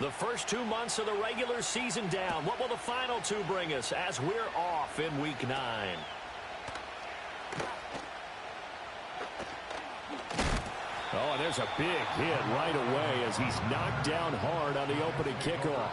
The first 2 months of the regular season down. What will the final two bring us as we're off in Week 9? Oh, and there's a big hit right away as he's knocked down hard on the opening kickoff.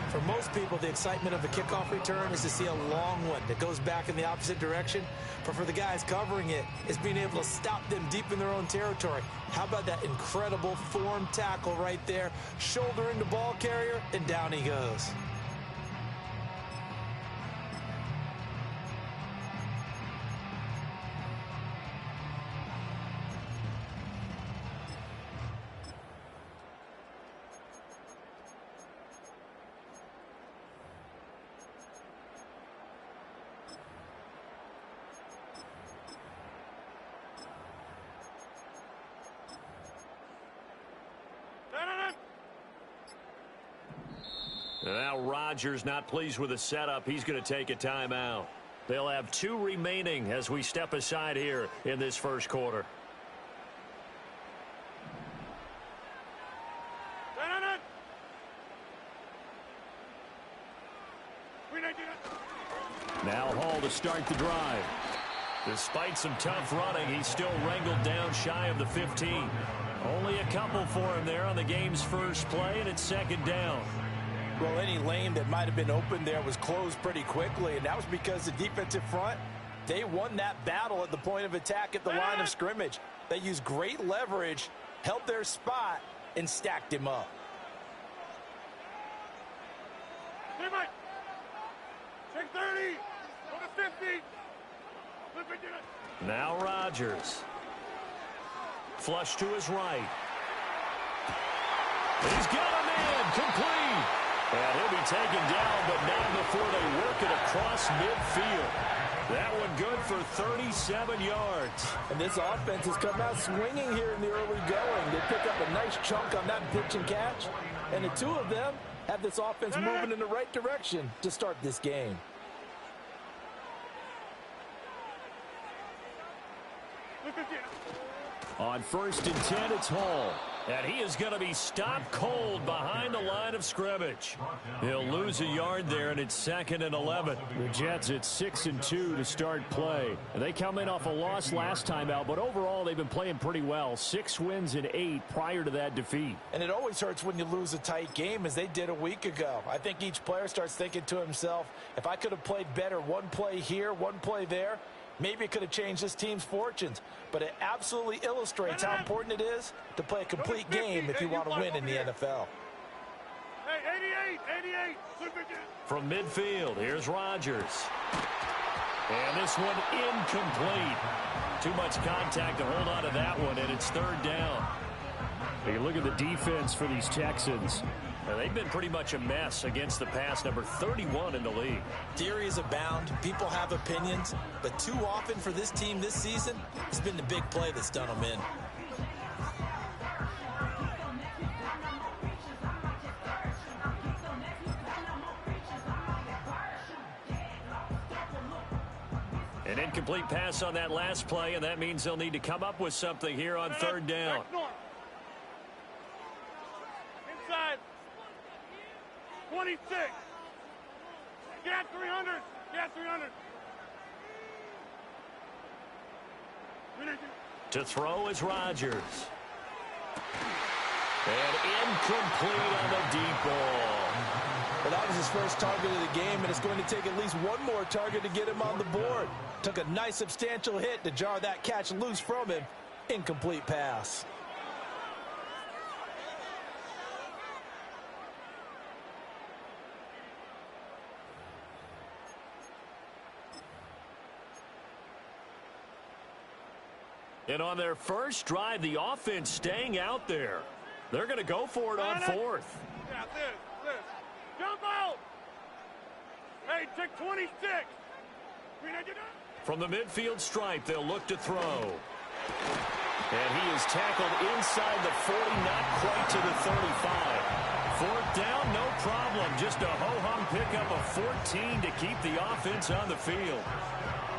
For most people, the excitement of the kickoff return is to see a long one that goes back in the opposite direction. But for the guys covering it, it's being able to stop them deep in their own territory. How about that incredible form tackle right there? Shoulder into ball carrier, and down he goes. Now Rodgers not pleased with the setup. He's going to take a timeout. They'll have 2 remaining as we step aside here in this first quarter. Now Hall to start the drive. Despite some tough running, he's still wrangled down shy of the 15. Only a couple for him there on the game's first play, and it's second down. Well, any lane that might have been open there was closed pretty quickly, and that was because the defensive front, they won that battle at the point of attack at the line of scrimmage. They used great leverage, held their spot, and stacked him up. Take 30, go to 50. Now Rodgers. Flush to his right. He's got a man complete. And he'll be taken down, but not before they work it across midfield. That one good for 37 yards. And this offense has come out swinging here in the early going. They pick up a nice chunk on that pitch and catch. And the two of them have this offense moving in the right direction to start this game. On 1st and 10, it's Hall. And he is going to be stopped cold behind the line of scrimmage. He'll lose a yard there, and it's 2nd and 11. The Jets at 6-2 to start play. And they come in off a loss last time out, but overall they've been playing pretty well. 6 wins and 8 prior to that defeat. And it always hurts when you lose a tight game, as they did a week ago. I think each player starts thinking to himself, if I could have played better one play here, one play there, maybe it could have changed this team's fortunes. But it absolutely illustrates how important it is to play a complete game if you want to win in the NFL. Hey, 88. From midfield, here's Rodgers. And this one incomplete. Too much contact to hold on to that one, and it's 3rd down. You look at the defense for these Texans. Now, they've been pretty much a mess against the pass, number 31 in the league. Theories abound. People have opinions. But too often for this team this season, it's been the big play that's done them in. An incomplete pass on that last play, and that means they'll need to come up with something here on 3rd down. Inside. 26. Get 300. Get 300. To throw is Rodgers. And incomplete on the deep ball. Well, that was his first target of the game, and it's going to take at least one more target to get him on the board. Took a nice substantial hit to jar that catch loose from him. Incomplete pass. And on their first drive, the offense staying out there. They're going to go for it on 4th. Yeah, this. Jump out. Hey, take 26. From the midfield stripe, they'll look to throw. And he is tackled inside the 40, not quite to the 35. 4th down, no problem. Just a ho-hum pickup of 14 to keep the offense on the field.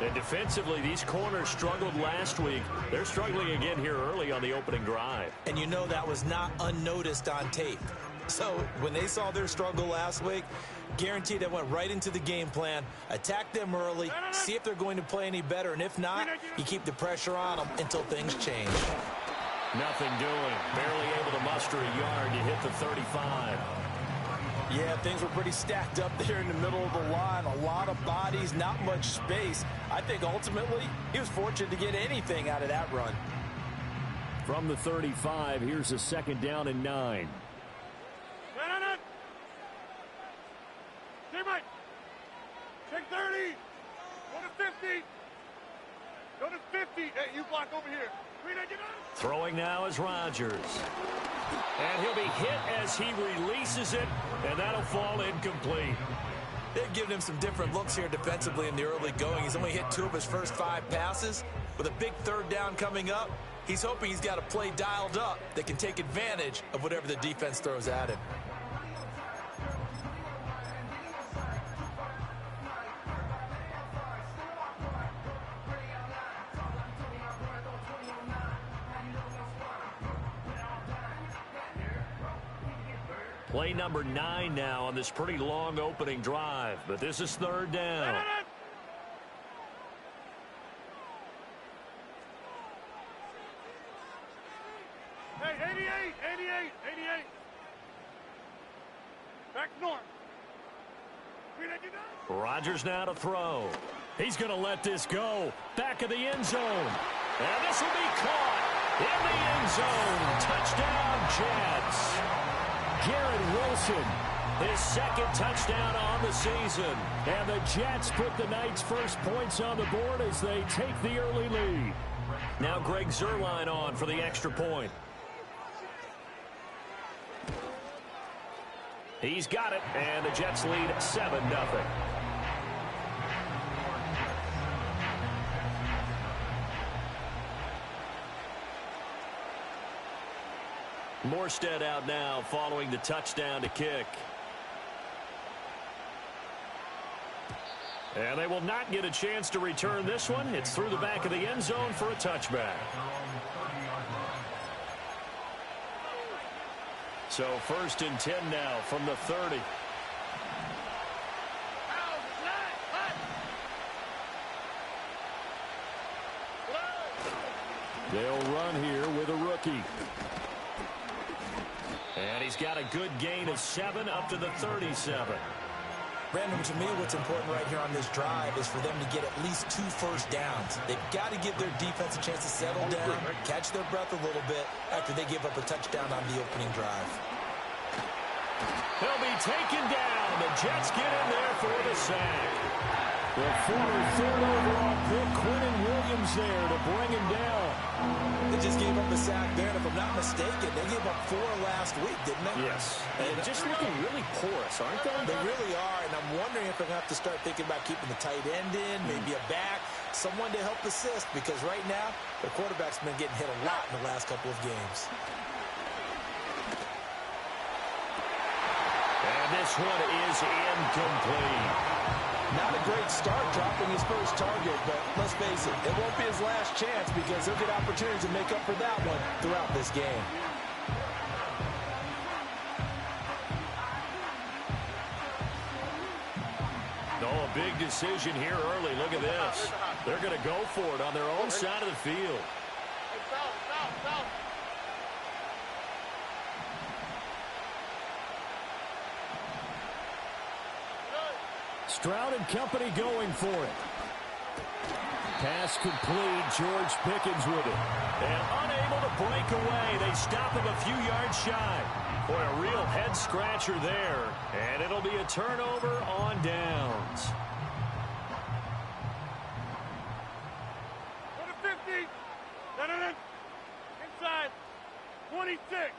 And defensively, these corners struggled last week. They're struggling again here early on the opening drive. And you know that was not unnoticed on tape. So when they saw their struggle last week, guaranteed they went right into the game plan, attack them early, see if they're going to play any better. And if not, you keep the pressure on them until things change. Nothing doing. Barely able to muster a yard to hit the 35. Yeah, things were pretty stacked up there in the middle of the line. A lot of bodies, not much space. I think ultimately he was fortunate to get anything out of that run. From the 35, here's a 2nd down and 9. Teammate, take 30. Go to 50. Go to 50. Hey, you block over here. Throwing now is Rodgers. And he'll be hit as he releases it, and that'll fall incomplete. They've given him some different looks here defensively in the early going. He's only hit 2 of his first 5 passes. With a big 3rd down coming up, he's hoping he's got a play dialed up that can take advantage of whatever the defense throws at him. Play number 9 now on this pretty long opening drive, but this is 3rd down. Hey, 88. Back north. Rodgers now to throw. He's going to let this go. Back of the end zone. And this will be caught in the end zone. Touchdown, Jets. Garrett Wilson, his 2nd touchdown on the season. And the Jets put the night's first points on the board as they take the early lead. Now Greg Zuerlein on for the extra point. He's got it, and the Jets lead 7-0. Morstead out now following the touchdown to kick. And they will not get a chance to return this one. It's through the back of the end zone for a touchback. So 1st and 10 now from the 30. They'll run here with a rookie. And he's got a good gain of 7 up to the 37. Brandon, to me, what's important right here on this drive is for them to get at least 2 first downs. They've got to give their defense a chance to settle down, catch their breath a little bit after they give up a touchdown on the opening drive. He'll be taken down. The Jets get in there for the sack. The former 3rd overall pick, Quinnen Williams there to bring him down. They just gave up a sack there, and if I'm not mistaken, they gave up 4 last week, didn't they? Yes. And just looking really porous, aren't they? They really are, and I'm wondering if they're going to have to start thinking about keeping the tight end in, maybe a back, someone to help assist, because right now, the quarterback's been getting hit a lot in the last couple of games. And this one is incomplete. Not a great start dropping his first target, but let's face it, it won't be his last chance because he'll get opportunities to make up for that one throughout this game. Oh, a big decision here early. Look at this. They're going to go for it on their own side of the field. Stroud and company going for it. Pass complete. George Pickens with it. And unable to break away. They stop him a few yards shy. Boy, a real head-scratcher there. And it'll be a turnover on downs. Go to 50. Inside. 26.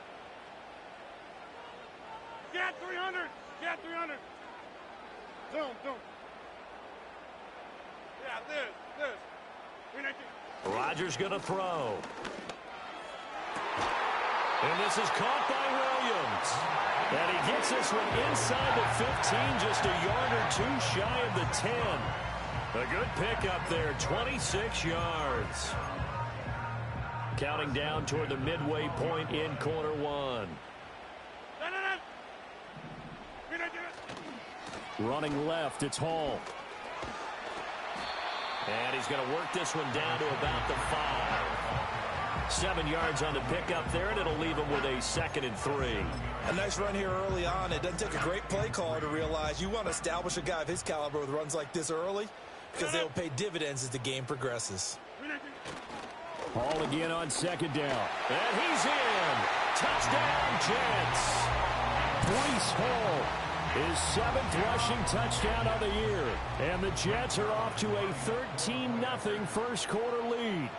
Got 300. Got 300. Zoom. Yeah, this. Rodgers going to throw. And this is caught by Williams. And he gets this one inside the 15, just a yard or two shy of the 10. A good pickup there, 26 yards. Counting down toward the midway point in quarter one. Running left, it's Hall. And he's going to work this one down to about the 5. 7 yards on the pickup there, and it'll leave him with a 2nd and 3. A nice run here early on. It doesn't take a great play caller to realize you want to establish a guy of his caliber with runs like this early because they'll pay dividends as the game progresses. Hall again on 2nd down. And he's in. Touchdown, Jets. Breece Hall, his 7th rushing touchdown of the year. And the Jets are off to a 13-0 first quarter lead.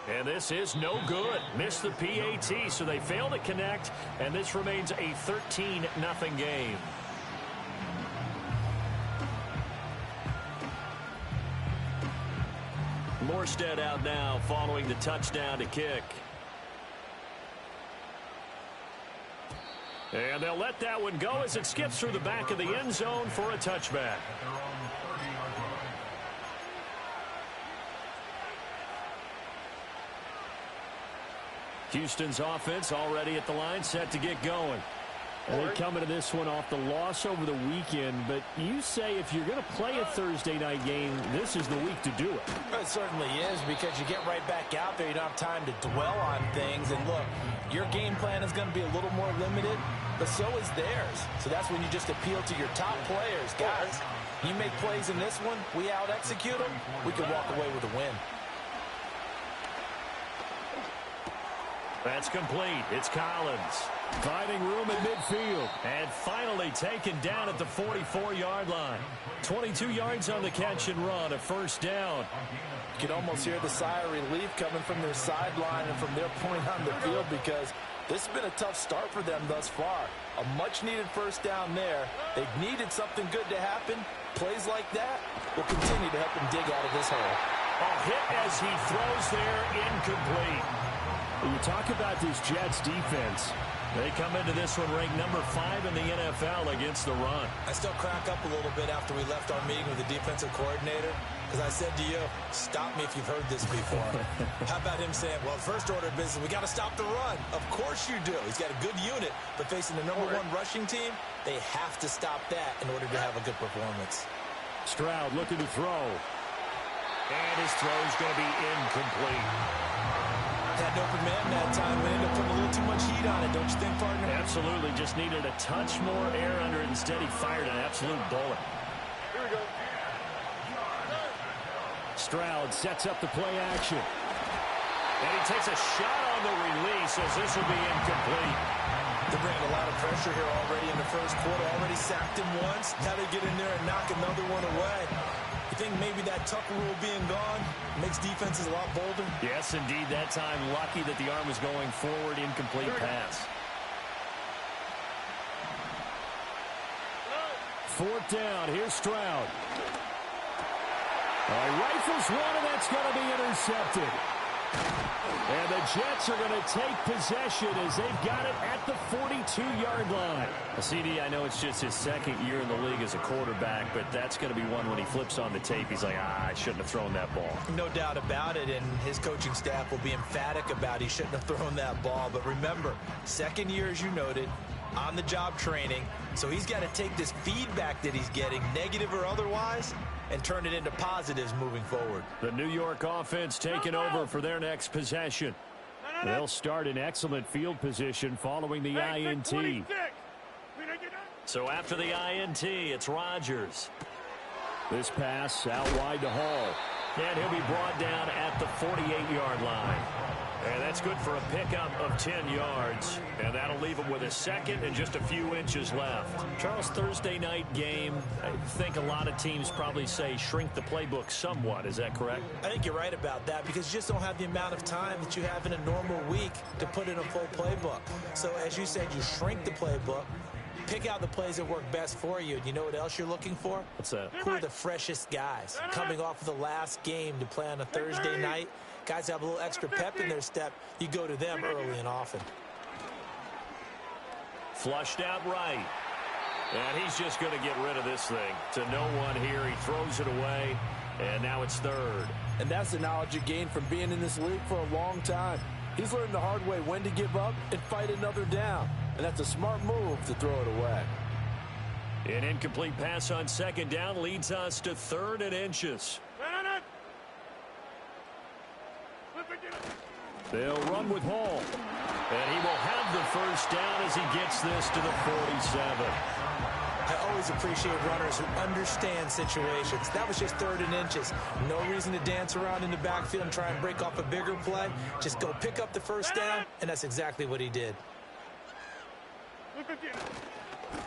And this is no good. Missed the PAT, so they fail to connect, and this remains a 13-0 game. Morstead out now following the touchdown to kick. And they'll let that one go as it skips through the back of the end zone for a touchback. Houston's offense already at the line, set to get going. And they come into this one off the loss over the weekend, but you say if you're going to play a Thursday night game, this is the week to do it. It certainly is, because you get right back out there. You don't have time to dwell on things. And look, your game plan is going to be a little more limited, but so is theirs. So that's when you just appeal to your top players. Guys, you make plays in this one, we out-execute them, we can walk away with a win. That's complete. It's Collins. Finding room at midfield. And finally taken down at the 44-yard line. 22 yards on the catch and run. A first down. You can almost hear the sigh of relief coming from their sideline and from their point on the field, because this has been a tough start for them thus far. A much-needed first down there. They've needed something good to happen. Plays like that will continue to help them dig out of this hole. A hit as he throws there, incomplete. When you talk about this Jets defense, they come into this one ranked number 5 in the NFL against the run. I still crack up a little bit after we left our meeting with the defensive coordinator, because I said to you, stop me if you've heard this before. How about him saying, well, first order of business, we got to stop the run. Of course you do. He's got a good unit, but facing the number 1 rushing team, they have to stop that in order to have a good performance. Stroud looking to throw. And his throw is going to be incomplete. Had an open man that time, and ended up putting a little too much heat on it, don't you think, partner? Absolutely. Just needed a touch more air under it. Instead, he fired an absolute bullet. Here we go. Stroud sets up the play action. And he takes a shot on the release as this will be incomplete. They're bringing a lot of pressure here already in the first quarter. Already sacked him once. Now they get in there and knock another one away. You think maybe that Tucker rule being gone makes defenses a lot bolder? Yes, indeed. That time, lucky that the arm was going forward. Incomplete pass. 4th down. Here's Stroud. Rifles one, and that's going to be intercepted. And the Jets are going to take possession as they've got it at the 42-yard line. CD, I know it's just his 2nd year in the league as a quarterback, but that's going to be one when he flips on the tape. He's like, I shouldn't have thrown that ball. No doubt about it, and his coaching staff will be emphatic about he shouldn't have thrown that ball. But remember, 2nd year, as you noted, on-the-job training. So he's got to take this feedback that he's getting, negative or otherwise, and turn it into positives moving forward. The New York offense taking over for their next possession. They'll start in excellent field position following the INT. So after the INT, it's Rodgers. This pass out wide to Hall. And he'll be brought down at the 48-yard line. And that's good for a pickup of 10 yards. And that'll leave him with a 2nd and just a few inches left. Charles, Thursday night game, I think a lot of teams probably say shrink the playbook somewhat. Is that correct? I think you're right about that, because you just don't have the amount of time that you have in a normal week to put in a full playbook. So as you said, you shrink the playbook, pick out the plays that work best for you. And you know what else you're looking for? What's that? Who are the freshest guys coming off of the last game to play on a Thursday night? Guys have a little extra pep in their step. You go to them early and often. Flushed out right. And he's just going to get rid of this thing. To no one here. He throws it away. And now it's third. And that's the knowledge you gain from being in this league for a long time. He's learned the hard way when to give up and fight another down. And that's a smart move to throw it away. An incomplete pass on second down leads us to 3rd and inches. They'll run with Hall. And he will have the first down as he gets this to the 47. I always appreciate runners who understand situations. That was just 3rd and inches. No reason to dance around in the backfield and try and break off a bigger play. Just go pick up the first down, and that's exactly what he did.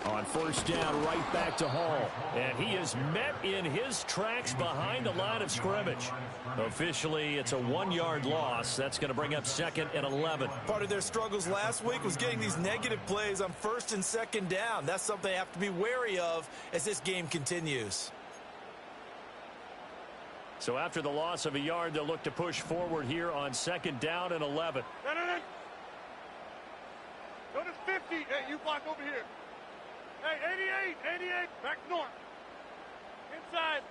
On first down, right back to Hall. And he is met in his tracks behind the line of scrimmage. Officially, it's a 1-yard loss. That's going to bring up 2nd and 11. Part of their struggles last week was getting these negative plays on 1st and 2nd down. That's something they have to be wary of as this game continues. So after the loss of a yard, they'll look to push forward here on 2nd down and 11. Go to 50. Hey, you block over here. Hey, 88, back north. Inside.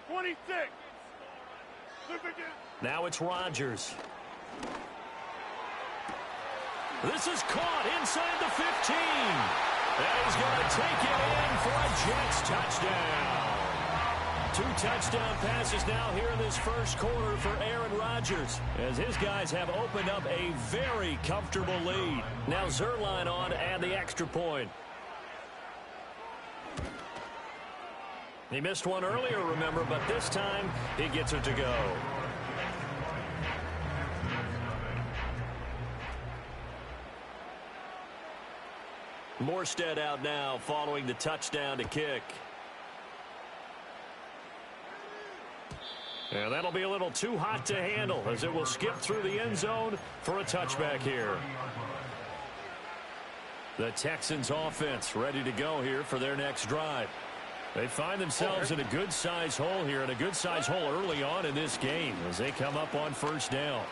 26. Now it's Rodgers. This is caught inside the 15. And he's going to take it in for a Jets touchdown. 2 touchdown passes now here in this first quarter for Aaron Rodgers, as his guys have opened up a very comfortable lead. Now Zerline on to add the extra point. He missed one earlier, remember, but this time he gets it to go. Morstead out now following the touchdown to kick. And that'll be a little too hot to handle as it will skip through the end zone for a touchback here. The Texans offense ready to go here for their next drive. They find themselves in a good-sized hole here, and a good-sized hole early on in this game as they come up on first down.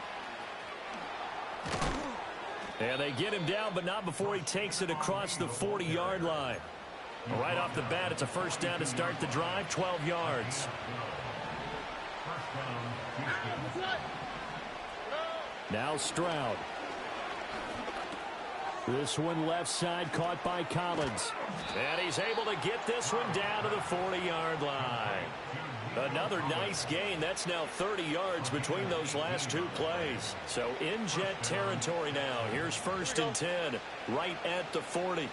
And they get him down, but not before he takes it across the 40-yard line. Right off the bat, it's a first down to start the drive, 12 yards. Now Stroud. This one left side caught by Collins. And he's able to get this one down to the 40-yard line. Another nice gain. That's now 30 yards between those last 2 plays. So in Jet territory now. Here's 1st and 10 right at the 40.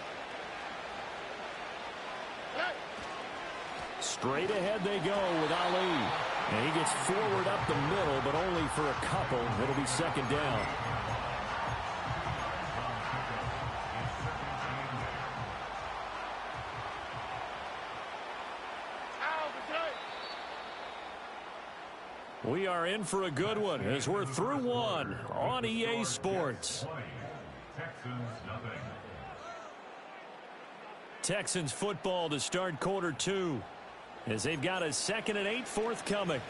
Straight ahead they go with Ali. And he gets forward up the middle, but only for a couple. It'll be 2nd down. We are in for a good one as we're through one on EA Sports. Texans football to start quarter 2 as they've got a 2nd and 8 forthcoming.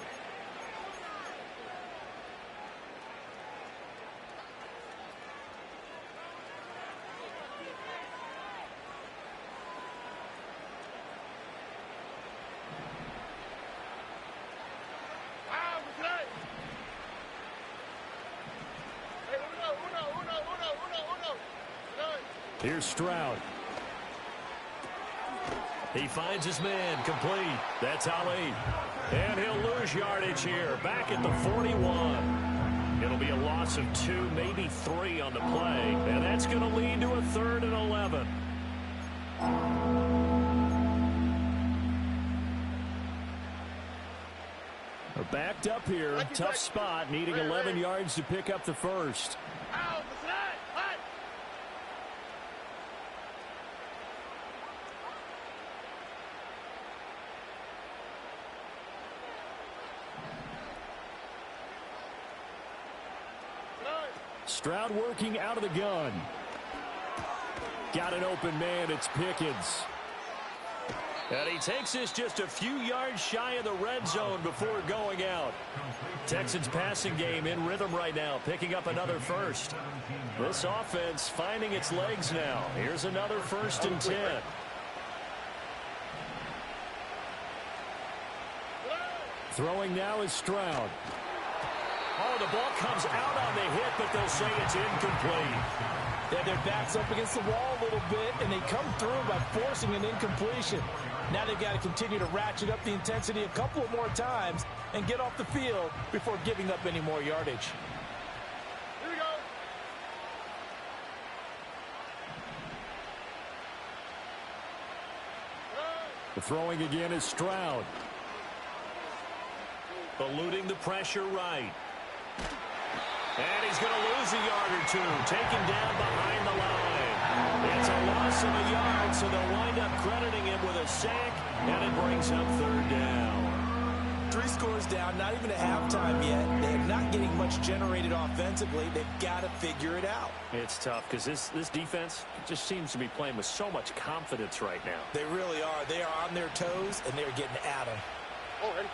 Here's Stroud. He finds his man complete. That's Ali. And he'll lose yardage here. Back at the 41. It'll be a loss of 2, maybe 3 on the play. And that's going to lead to a 3rd and 11. They're backed up here. Tough spot. Needing 11 yards to pick up the first. Stroud working out of the gun. Got an open man. It's Pickens. And he takes this just a few yards shy of the red zone before going out. Texans passing game in rhythm right now, picking up another first. This offense finding its legs now. Here's another 1st and 10. Throwing now is Stroud. Oh, the ball comes out on the hit, but they'll say it's incomplete. Yeah, their back's up against the wall a little bit, and they come through by forcing an incompletion. Now they've got to continue to ratchet up the intensity a couple of more times and get off the field before giving up any more yardage. Here we go. The throwing again is Stroud. Eluding the pressure right. And he's going to lose a yard or two. Taken down behind the line. It's a loss of a yard, so they'll wind up crediting him with a sack, and it brings up 3rd down. 3 scores down, not even at halftime yet. They're not getting much generated offensively. They've got to figure it out. It's tough because this defense just seems to be playing with so much confidence right now. They really are. They are on their toes, and they're getting at them. Already.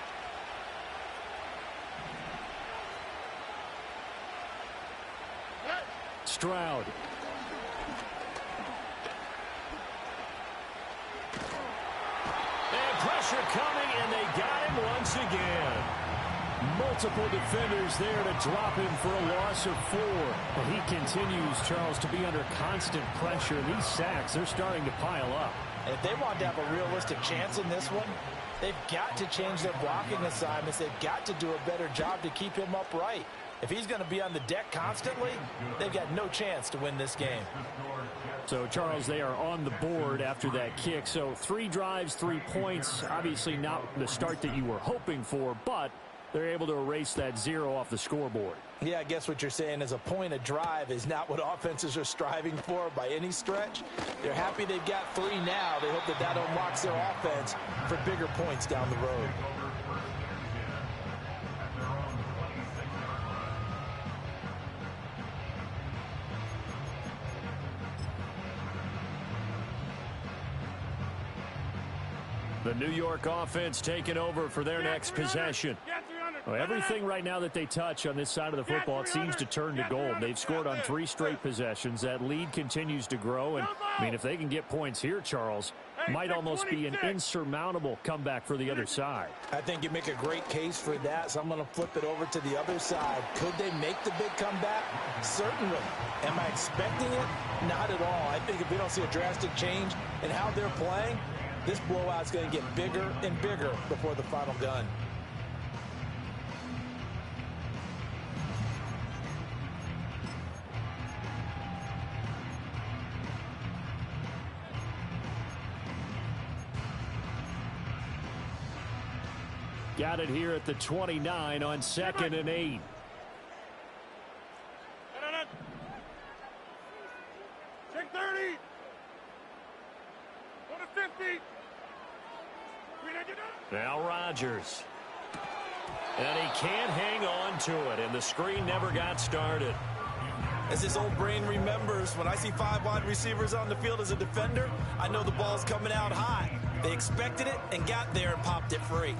Stroud. And pressure coming, and they got him once again. Multiple defenders there to drop him for a loss of 4. But he continues, Charles, to be under constant pressure. These sacks, they're starting to pile up. And if they want to have a realistic chance in this one, they've got to change their blocking assignments. They've got to do a better job to keep him upright. If he's going to be on the deck constantly, they've got no chance to win this game. So, Charles, they are on the board after that kick. So 3 drives, 3 points. Obviously not the start that you were hoping for, but they're able to erase that 0 off the scoreboard. Yeah, I guess what you're saying is a point of drive is not what offenses are striving for by any stretch. They're happy they've got 3 now. They hope that that unlocks their offense for bigger points down the road. The New York offense taking over for their next possession. Well, everything right now that they touch on this side of the football, it seems to turn to gold. They've scored on 3 straight possessions. That lead continues to grow. And, I mean, if they can get points here, Charles, might almost be an insurmountable comeback for the other side. I think you make a great case for that, so I'm going to flip it over to the other side. Could they make the big comeback? Certainly. Am I expecting it? Not at all. I think if we don't see a drastic change in how they're playing, this blowout's going to get bigger and bigger before the final gun. Got it here at the 29 on 2nd and 8. Check 30. Go to 50. Now Rodgers. And he can't hang on to it, and the screen never got started. As his old brain remembers, when I see 5 wide receivers on the field as a defender, I know the ball's coming out high. They expected it and got there and popped it free.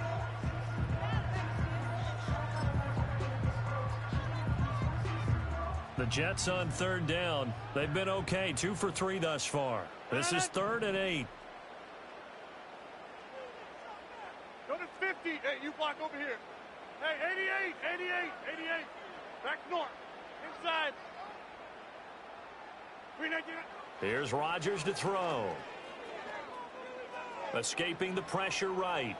The Jets on 3rd down. They've been okay, 2 for 3 thus far. This is 3rd and 8. Go to 50. Hey, you block over here. Hey, 88. Back north. Inside. Here's Rodgers to throw. Escaping the pressure right.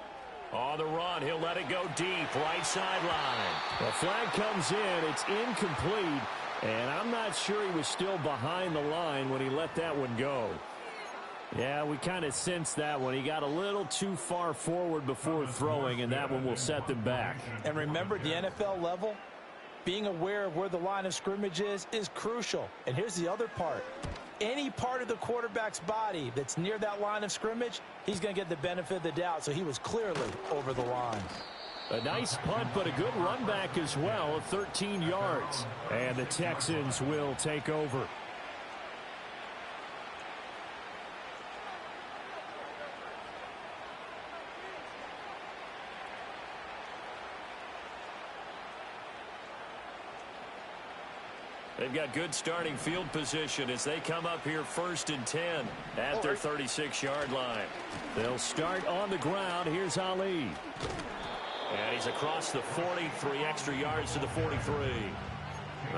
On the run, he'll let it go deep, right sideline. The flag comes in, it's incomplete, and I'm not sure he was still behind the line when he let that one go. Yeah, we kind of sensed that one. He got a little too far forward before throwing, and that one will set them back. And remember, at the NFL level, being aware of where the line of scrimmage is crucial. And here's the other part. Any part of the quarterback's body that's near that line of scrimmage, he's going to get the benefit of the doubt. So he was clearly over the line. A nice punt, but a good run back as well of 13 yards. And the Texans will take over. They've got good starting field position as they come up here 1st and 10 at their 36-yard line. They'll start on the ground. Here's Ali. And he's across the 40, 3 extra yards to the 43.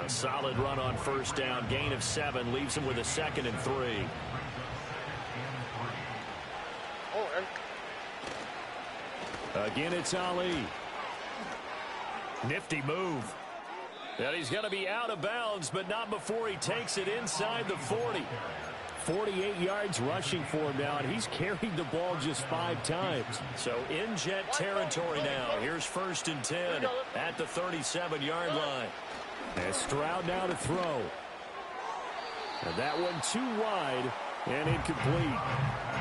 A solid run on 1st down, gain of 7, leaves him with a 2nd and 3. Again, it's Ali. Nifty move. And he's going to be out of bounds, but not before he takes it inside the 40. 48 yards rushing for him now, and he's carried the ball just 5 times. So in Jet territory now. Here's 1st and 10 at the 37-yard line. And Stroud now to throw. And that one too wide and incomplete.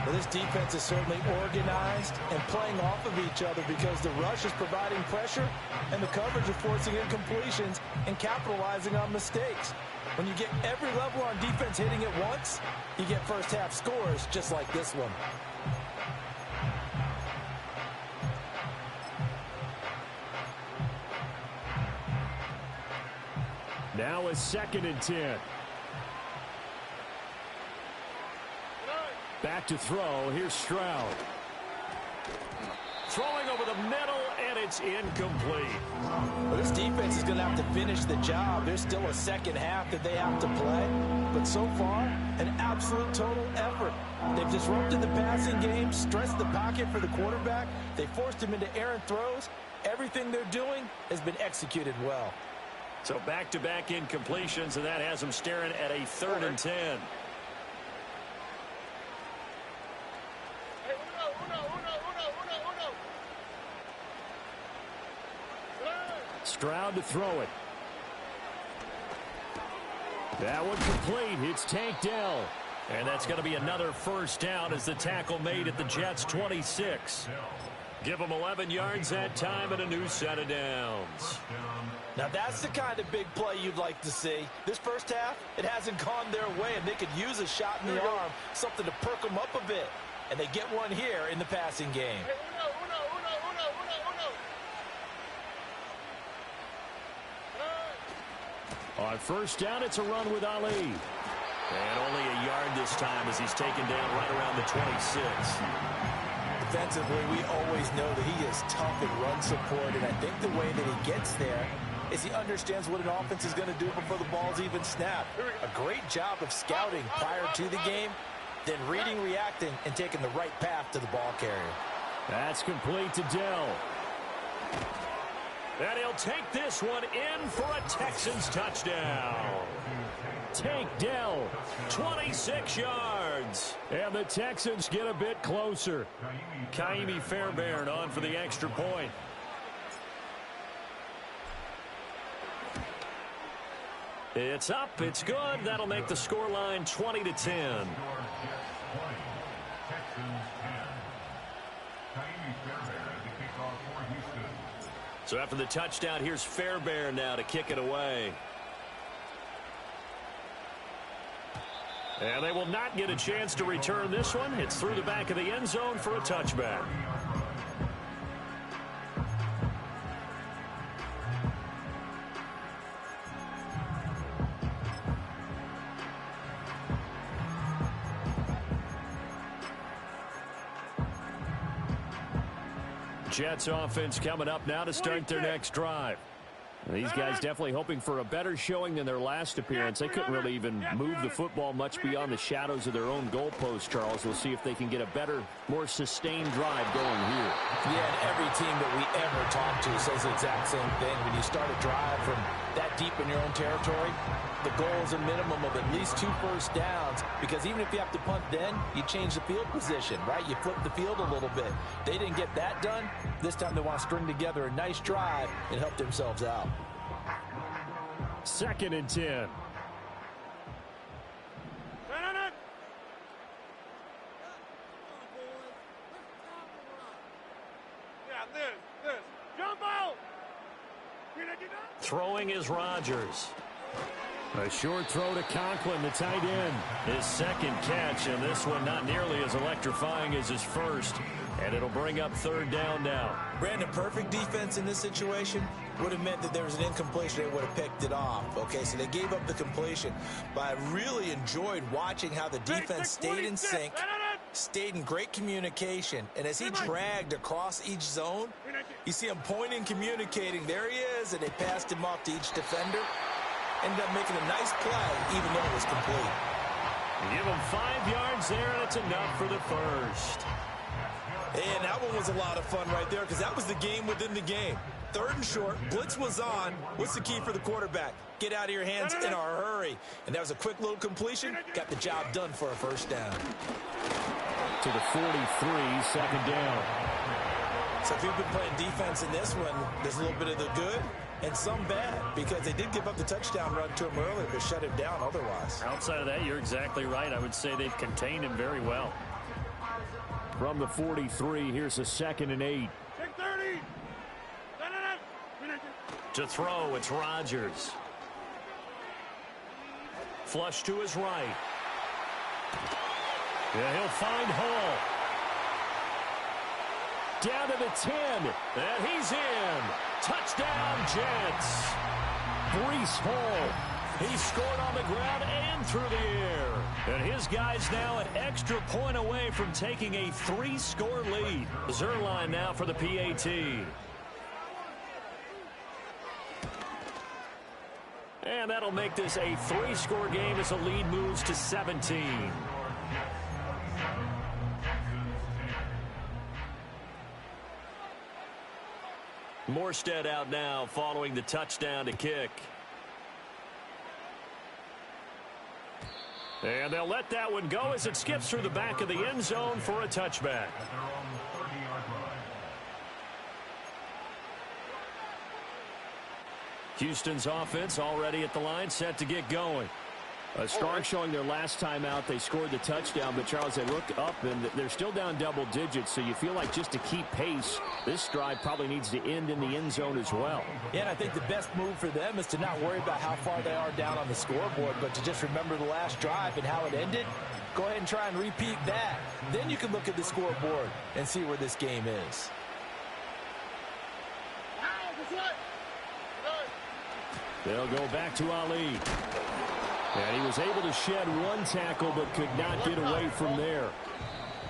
Well, this defense is certainly organized and playing off of each other because the rush is providing pressure and the coverage is forcing incompletions and capitalizing on mistakes. When you get every level on defense hitting it once, you get first half scores just like this one. Now a 2nd and 10. Back to throw. Here's Stroud. Throwing over the middle, and it's incomplete. Well, this defense is going to have to finish the job. There's still a second half that they have to play. But so far, an absolute total effort. They've disrupted the passing game, stressed the pocket for the quarterback. They forced him into errant throws. Everything they're doing has been executed well. So back-to-back incompletions, and that has them staring at a 3rd and 10. Stroud to throw it. That one complete. It's Tank Dell. And that's going to be another 1st down as the tackle made at the Jets' 26. Give them 11 yards that time and a new set of downs. Now that's the kind of big play you'd like to see. This first half, it hasn't gone their way, and they could use a shot in the arm, something to perk them up a bit. And they get one here in the passing game. On 1st down, it's a run with Ali. And only a yard this time as he's taken down right around the 26. Defensively, we always know that he is tough in run support, and I think the way that he gets there is he understands what an offense is going to do before the ball's even snapped. A great job of scouting prior to the game, then reading, reacting, and taking the right path to the ball carrier. That's complete to Dell. And he'll take this one in for a Texans touchdown. Tank Dell. 26 yards. And the Texans get a bit closer. Kaimi Fairbairn on for the extra point. It's up. It's good. That'll make the scoreline 20-10. So after the touchdown, here's Fairbairn now to kick it away. And they will not get a chance to return this one. It's through the back of the end zone for a touchback. Jets offense coming up now to start their next drive. These guys definitely hoping for a better showing than their last appearance. They couldn't really even move the football much beyond the shadows of their own goalpost, Charles. We'll see if they can get a better, more sustained drive going here. Yeah, and every team that we ever talk to says the exact same thing. When you start a drive from that deep in your own territory, the goal is a minimum of at least 2 first downs, because even if you have to punt then, you change the field position, right? You flip the field a little bit. They didn't get that done. This time they want to string together a nice drive and help themselves out. 2nd and 10. Yeah, this. Jump out! Throwing is Rodgers. A short throw to Conklin, the tight end. His second catch, and this one not nearly as electrifying as his first. And it'll bring up 3rd down now. Brandon, perfect defense in this situation. would have meant that there was an incompletion. They would have picked it off. Okay, so they gave up the completion. But I really enjoyed watching how the defense stayed in sync, stayed in great communication. And as he dragged across each zone, you see him pointing, communicating. There he is, and they passed him off to each defender. Ended up making a nice play, even though it was complete. Give him 5 yards there, and it's enough for the first. And that one was a lot of fun right there because that was the game within the game. 3rd and short, blitz was on. What's the key for the quarterback? Get out of your hands in a hurry. And that was a quick little completion. Got the job done for a first down. To the 43, 2nd down. So if you've been playing defense in this one, there's a little bit of the good and some bad because they did give up the touchdown run to him earlier but shut him down otherwise. Outside of that, you're exactly right. I would say they've contained him very well. From the 43, here's a 2nd and 8. Take 30. To throw, it's Rodgers. Flush to his right. Yeah, he'll find Hall. Down to the 10. And he's in. Touchdown, Jets. Breece Hall. He scored on the ground and through the air. And his guy's now an extra point away from taking a 3-score lead. Zerline now for the PAT. And that'll make this a 3-score game as the lead moves to 17. Morstead out now following the touchdown to kick. And they'll let that one go as it skips through the back of the end zone for a touchback. Houston's offense already at the line, set to get going. A strong showing their last time out. They scored the touchdown, but Charles, they look up and they're still down double digits, so you feel like just to keep pace, this drive probably needs to end in the end zone as well. Yeah, and I think the best move for them is to not worry about how far they are down on the scoreboard, but to just remember the last drive and how it ended. Go ahead and try and repeat that. Then you can look at the scoreboard and see where this game is. They'll go back to Ali. And he was able to shed one tackle but could not get away from there.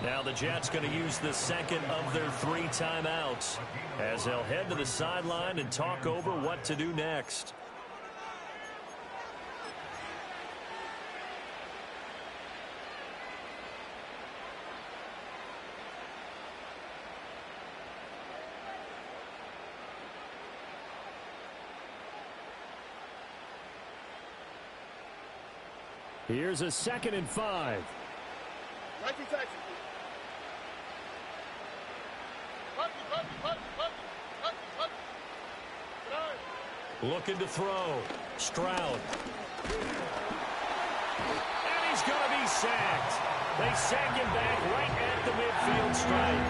Now the Jets going to use the second of their 3 timeouts as they'll head to the sideline and talk over what to do next. Here's a 2nd and 5. Looking to throw. Stroud. And he's going to be sacked. They sack him back right at the midfield stripe.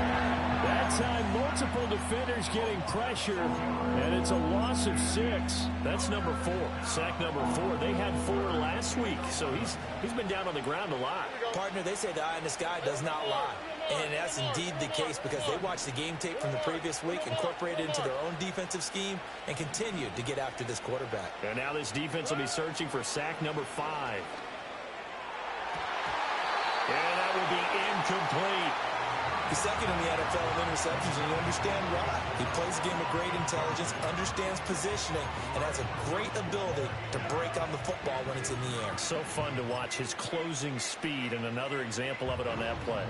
That time, multiple defenders getting pressure, and it's a loss of 6. That's number 4. Sack number 4. They had 4 last week, so he's been down on the ground a lot. Partner, they say the eye in the sky does not lie. And that's indeed the case because they watched the game tape from the previous week, incorporated it into their own defensive scheme, and continued to get after this quarterback. And now this defense will be searching for sack number 5. And that will be incomplete. He's second in the NFL in interceptions, and you understand why. He plays a game of great intelligence, understands positioning, and has a great ability to break on the football when it's in the air. So fun to watch his closing speed, and another example of it on that play.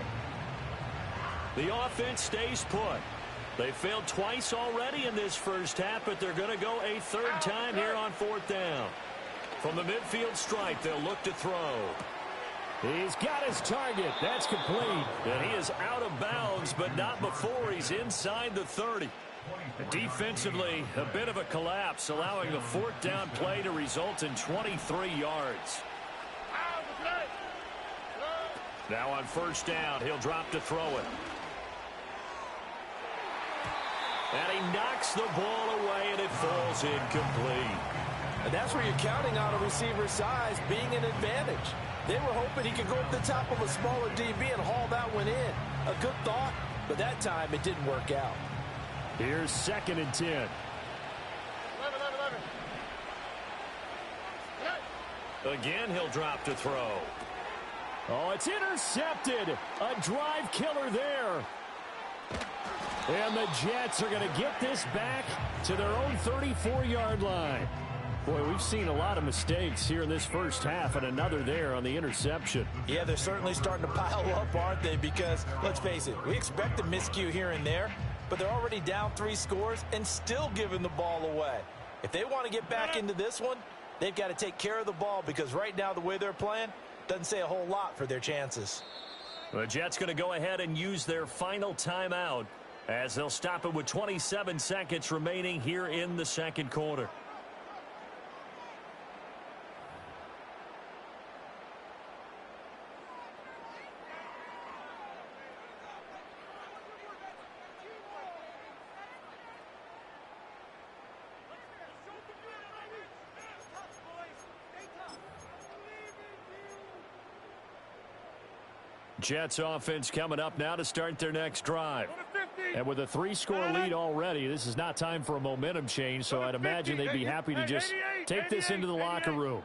The offense stays put. They failed twice already in this first half, but they're going to go a 3rd time here on 4th down. From the midfield stripe, they'll look to throw. He's got his target. That's complete. And he is out of bounds, but not before he's inside the 30. Defensively, a bit of a collapse, allowing the 4th down play to result in 23 yards. Now on 1st down, he'll drop to throw it. And he knocks the ball away, and it falls incomplete. And that's where you're counting on a receiver's size being an advantage. They were hoping he could go up the top of a smaller DB and haul that one in. A good thought, but that time it didn't work out. Here's 2nd and 10. Again, he'll drop to throw. Oh, it's intercepted. A drive killer there. And the Jets are going to get this back to their own 34-yard line. Boy, we've seen a lot of mistakes here in this first half, and another there on the interception. Yeah, they're certainly starting to pile up, aren't they? Because, let's face it, we expect a miscue here and there, but they're already down 3 scores and still giving the ball away. If they want to get back into this one, they've got to take care of the ball, because right now the way they're playing doesn't say a whole lot for their chances. The Jets going to go ahead and use their final timeout as they'll stop it with 27 seconds remaining here in the second quarter. Jets offense coming up now to start their next drive. And with a 3-score lead already, this is not time for a momentum change, so I'd imagine they'd be happy to just take this into the locker room.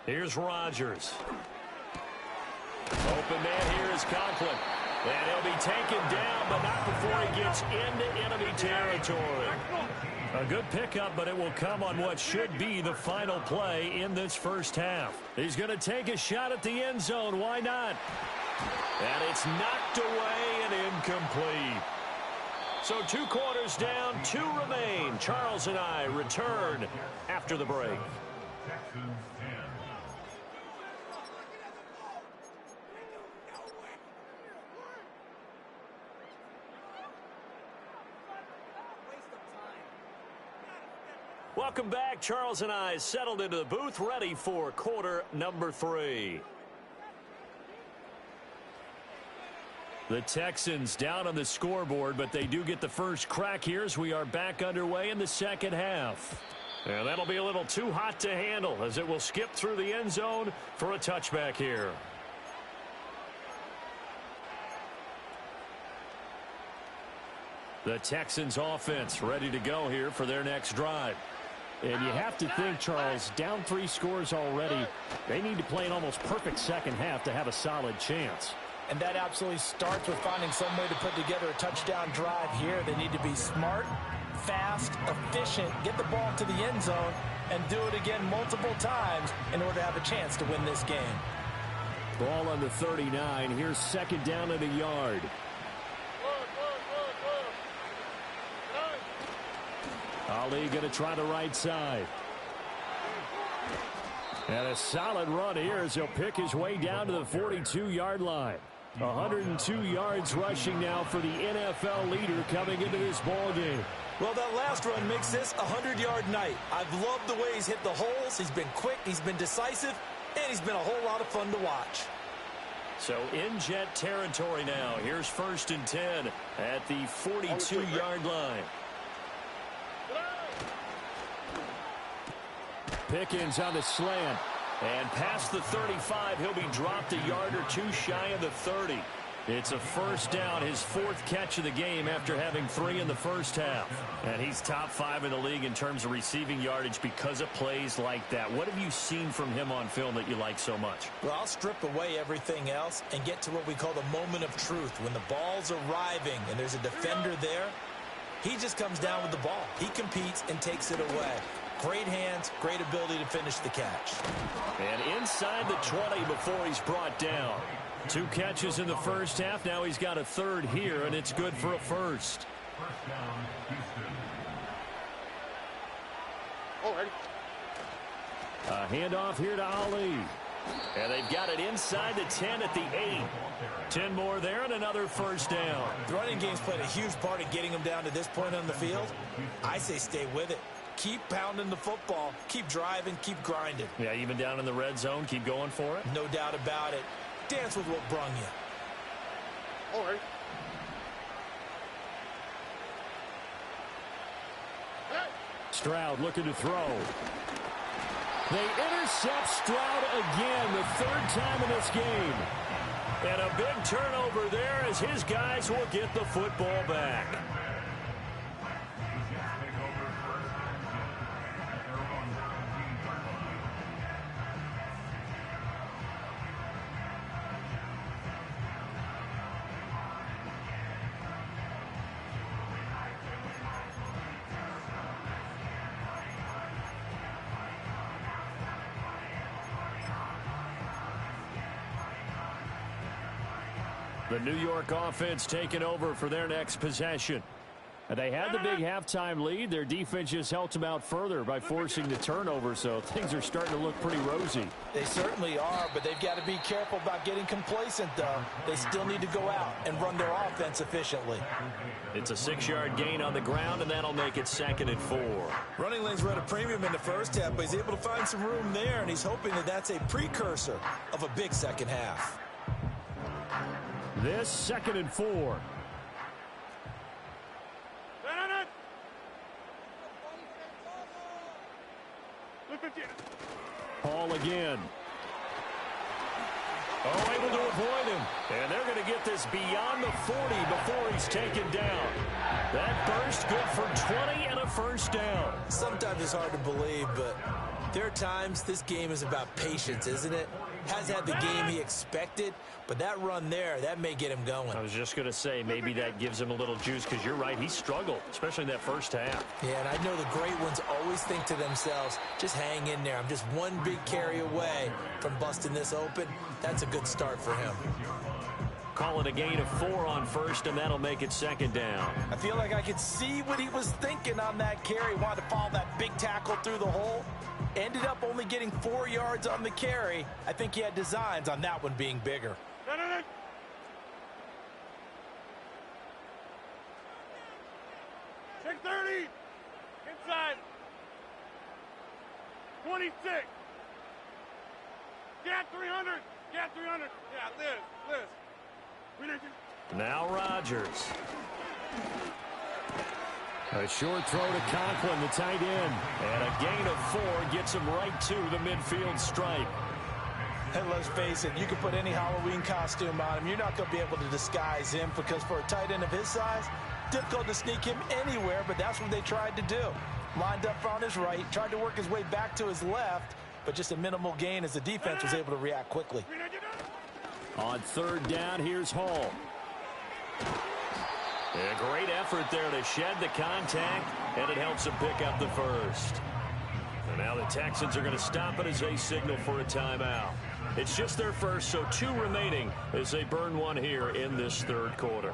Here's Rodgers. Open man here is Conklin. And he'll be taken down, but not before he gets into enemy territory. A good pickup, but it will come on what should be the final play in this first half. He's going to take a shot at the end zone. Why not? And it's knocked away and incomplete. So 2 quarters down, 2 remain. Charles and I return after the break. Welcome back. Charles and I settled into the booth, ready for quarter number 3. The Texans down on the scoreboard, but they do get the first crack here as we are back underway in the second half. And that'll be a little too hot to handle as it will skip through the end zone for a touchback here. The Texans offense ready to go here for their next drive. And you have to think, Charles, down 3 scores already, they need to play an almost perfect second half to have a solid chance. And that absolutely starts with finding some way to put together a touchdown drive here. They need to be smart, fast, efficient, get the ball to the end zone, and do it again multiple times in order to have a chance to win this game. Ball on the 39. Here's second down and a yard. Ali going to try the right side. And a solid run here as he'll pick his way down to the 42-yard line. 102 yards rushing now for the NFL leader coming into this ball game. Well, that last run makes this a 100-yard night. I've loved the way he's hit the holes. He's been quick, he's been decisive, and he's been a whole lot of fun to watch. So in Jet territory now. Here's 1st and 10 at the 42-yard line. Pickens on the slant. And past the 35, he'll be dropped a yard or 2 shy of the 30. It's a first down, his 4th catch of the game after having 3 in the first half. And he's top 5 in the league in terms of receiving yardage because of plays like that. What have you seen from him on film that you like so much? Well, I'll strip away everything else and get to what we call the moment of truth. When the ball's arriving and there's a defender there, he just comes down with the ball. He competes and takes it away. Great hands, great ability to finish the catch. And inside the 20 before he's brought down. 2 catches in the first half. Now he's got a 3rd here, and it's good for a first. A handoff here to Ali. And they've got it inside the 10 at the 8. 10 more there and another first down. The running game's played a huge part in getting them down to this point on the field. I say stay with it. Keep pounding the football. Keep driving. Keep grinding. Yeah, even down in the red zone, keep going for it. No doubt about it. Dance with what brung you. All right. Stroud looking to throw. They intercept Stroud again, the 3rd time in this game. And a big turnover there as his guys will get the football back. The New York offense taking over for their next possession. They had the big halftime lead. Their defense just helped them out further by forcing the turnover, so things are starting to look pretty rosy. They certainly are, but they've got to be careful about getting complacent, though. They still need to go out and run their offense efficiently. It's a 6-yard gain on the ground, and that'll make it 2nd and 4. Running lanes were at a premium in the first half, but he's able to find some room there, and he's hoping that that's a precursor of a big second half. This 2nd and 4. Paul again. Oh, able to avoid him. And they're going to get this beyond the 40 before he's taken down. That burst good for 20 and a first down. Sometimes it's hard to believe, but there are times this game is about patience, isn't it? Has had the game he expected, but that run there, that may get him going. I was just going to say, maybe that gives him a little juice, because you're right, he struggled, especially in that first half. Yeah, and I know the great ones always think to themselves, just hang in there. I'm just one big carry away from busting this open. That's a good start for him. Call it a gain of 4 on first, and that'll make it 2nd down. I feel like I could see what he was thinking on that carry. Wanted to follow that big tackle through the hole. Ended up only getting 4 yards on the carry. I think he had designs on that one being bigger. Check 30. Inside. 26. Gat 300. Gat 300. Yeah, Liz. Now Rodgers. A short throw to Conklin, the tight end. And a gain of 4 gets him right to the midfield stripe. And let's face it, you can put any Halloween costume on him. You're not going to be able to disguise him, because for a tight end of his size, difficult to sneak him anywhere, but that's what they tried to do. Lined up on his right, tried to work his way back to his left, but just a minimal gain as the defense was able to react quickly. On 3rd down, here's Hall. A great effort there to shed the contact, and it helps him pick up the first. And now the Texans are going to stop it as they signal for a timeout. It's just their first, so 2 remaining as they burn one here in this 3rd quarter.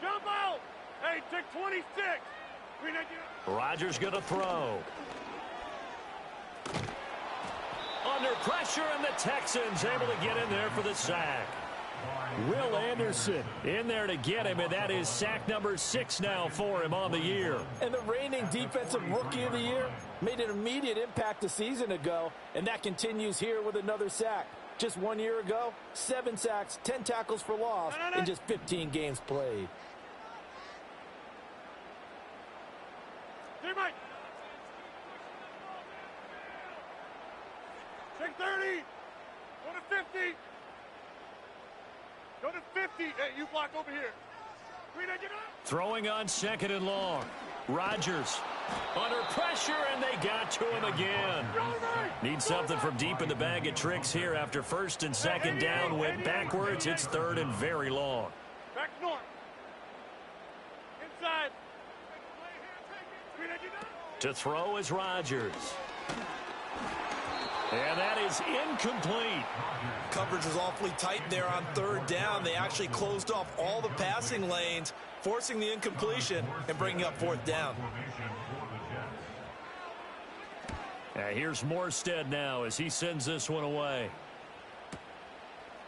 Jump out. Hey, take 26. Rodgers going to throw. Under pressure, and the Texans able to get in there for the sack. Will Anderson in there to get him, and that is sack number 6 now for him on the year. And the reigning defensive rookie of the year made an immediate impact a season ago, and that continues here with another sack. Just 1 year ago, 7 sacks, 10 tackles for loss in just 15 games played. Hey, Mike. Take 30. Go to 50. Go to 50. Hey, you block over here. Throwing on 2nd and long. Rodgers under pressure, and they got to him again. Need something from deep in the bag of tricks here after 1st and 2nd down. Went backwards. It's 3rd and very long. Back north. Inside. To throw is Rodgers. And that is incomplete. Coverage was awfully tight there on 3rd down. They actually closed off all the passing lanes, forcing the incompletion and bringing up 4th down. Here's Morstead now as he sends this one away.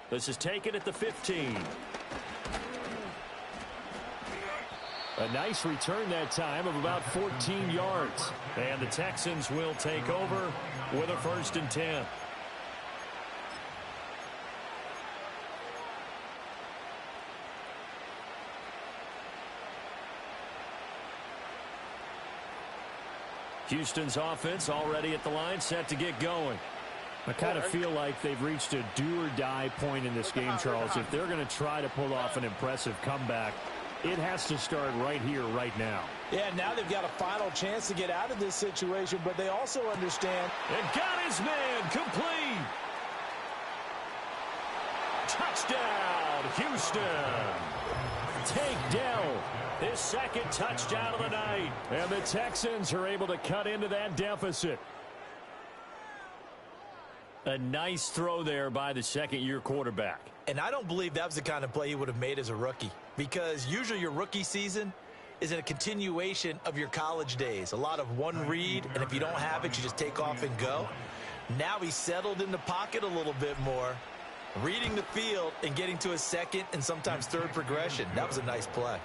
This is taken at the 15. A nice return that time of about 14 yards. And the Texans will take over with a 1st and 10. Houston's offense already at the line, set to get going. I kind of feel like they've reached a do-or-die point in this game, Charles. If they're going to try to pull off an impressive comeback, it has to start right here, right now. Yeah, now they've got a final chance to get out of this situation, but they also understand. And got his man complete. Touchdown, Houston. Tank Dell. His 2nd touchdown of the night. And the Texans are able to cut into that deficit. A nice throw there by the second-year quarterback. And I don't believe that was the kind of play he would have made as a rookie, because usually your rookie season is in a continuation of your college days. A lot of one read, and if you don't have it, you just take off and go. Now he's settled in the pocket a little bit more, reading the field and getting to a second and sometimes third progression. That was a nice play.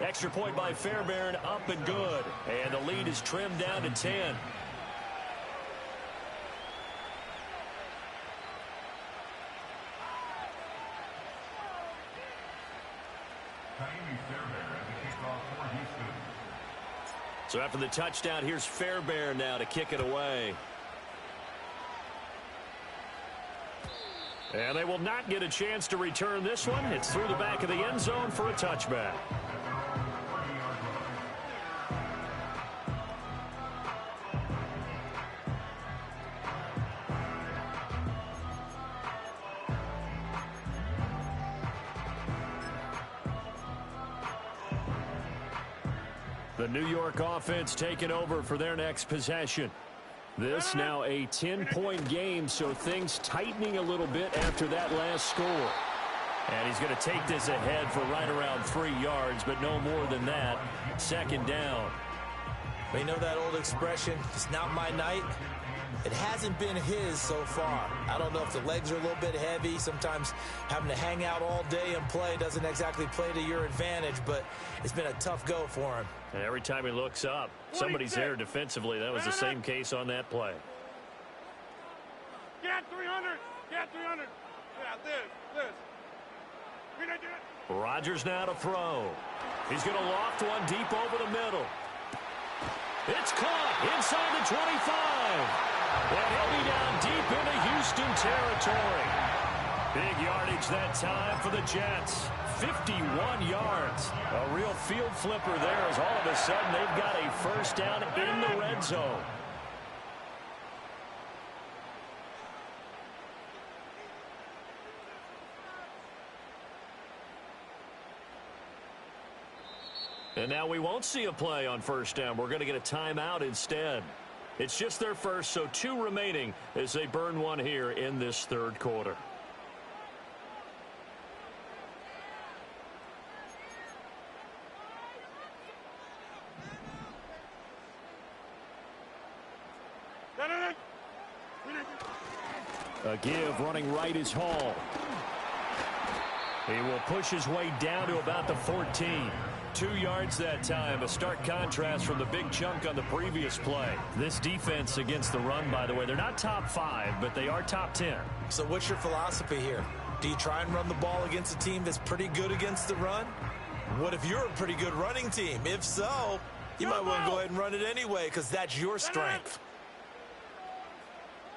Extra point by Fairbairn, up and good. And the lead is trimmed down to 10. So after the touchdown, here's Fairbairn now to kick it away. And they will not get a chance to return this one. It's through the back of the end zone for a touchback. The New York offense taking over for their next possession. This now a 10-point game, so things tightening a little bit after that last score. And he's going to take this ahead for right around 3 yards, but no more than that. Second down. You know that old expression, it's not my night? It hasn't been his so far. I don't know if the legs are a little bit heavy. Sometimes having to hang out all day and play doesn't exactly play to your advantage, but it's been a tough go for him. And every time he looks up, somebody's there defensively. That was the same case on that play. Get 300. Get 300. Yeah, this. Rodgers now to throw. He's going to loft one deep over the middle. It's caught inside the 25. And he'll be down deep into Houston territory. Big yardage that time for the Jets. 51 yards. A real field flipper there as all of a sudden they've got a first down in the red zone. And now we won't see a play on first down. We're going to get a timeout instead. It's just their first, so 2 remaining as they burn one here in this third quarter. A give running right is Hall. He will push his way down to about the 14. 2 yards that time. A stark contrast from the big chunk on the previous play. This defense against the run, by the way, they're not top 5, but they are top 10. So what's your philosophy here? Do you try and run the ball against a team that's pretty good against the run? What if you're a pretty good running team? If so, you might want to go ahead and run it anyway because that's your strength.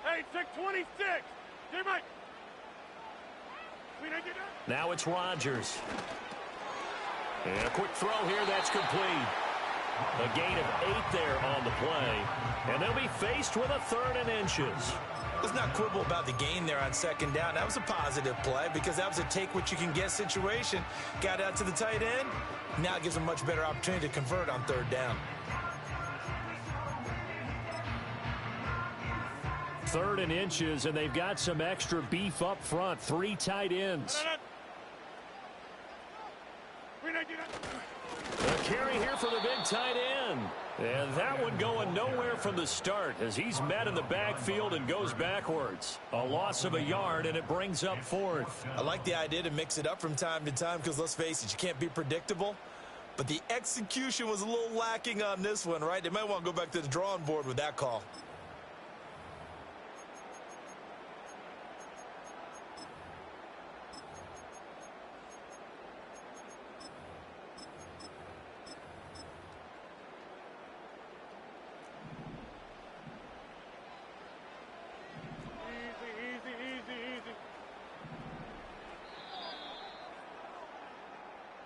Hey, 626. Now it's Rodgers. And a quick throw here, that's complete. A gain of 8 there on the play. And they'll be faced with a 3rd and inches. Let's not quibble about the gain there on second down. That was a positive play because that was a take-what-you-can-get situation. Got out to the tight end. Now it gives them a much better opportunity to convert on 3rd down. 3rd and inches, and they've got some extra beef up front. 3 tight ends. A carry here for the big tight end. And that one going nowhere from the start as he's met in the backfield and goes backwards. A loss of a yard, and it brings up 4th. I like the idea to mix it up from time to time because, let's face it, you can't be predictable. But the execution was a little lacking on this one, right? They might want to go back to the drawing board with that call.